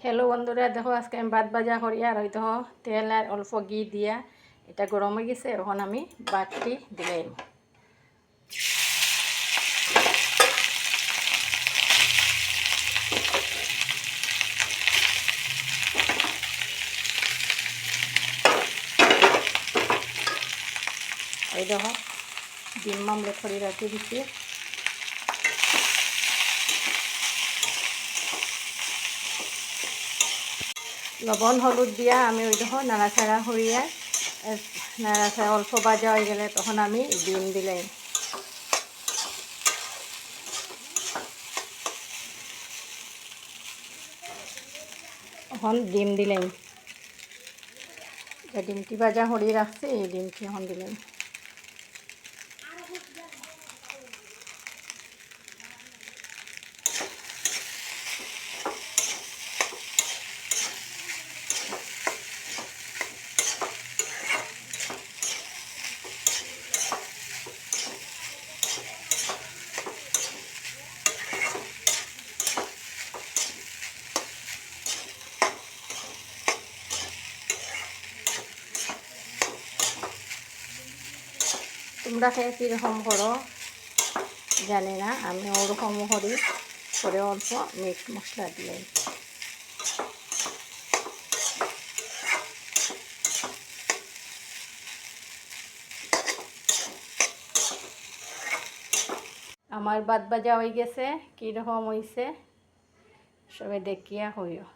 Hello বন্ধুরা, দেখো আজকে আমি ভাত ভাজা করি আর ওই দেখো তেল আর অল্প ঘি দিয়া এটা গরম হয়ে গেছে। এখন আমি ভাতটি দিলাম। ওই দেখো ডিম মামলে করে রাখি দিচ্ছি। লবণ হলুদ দিয়া আমি ওই দেখো নাড়াচাড়া হইয়া নাড়াচাড়া অল্প ভাজা হয়ে গেলে তখন আমি ডিম দিলাম। এখন ডিম দিলাম, ডিমটি ভাজা হরিয়ে রাখছি, এই ডিমটি এখন দিলাম। তোমরা খেয়ে কীরকম করো জানি না, আমি ওরকম করি। করে অল্প মিট মশলা দিই। আমার ভাত ভাজা হয়ে গেছে, কীরকম হয়েছে সবাই দেখিয়া হইও।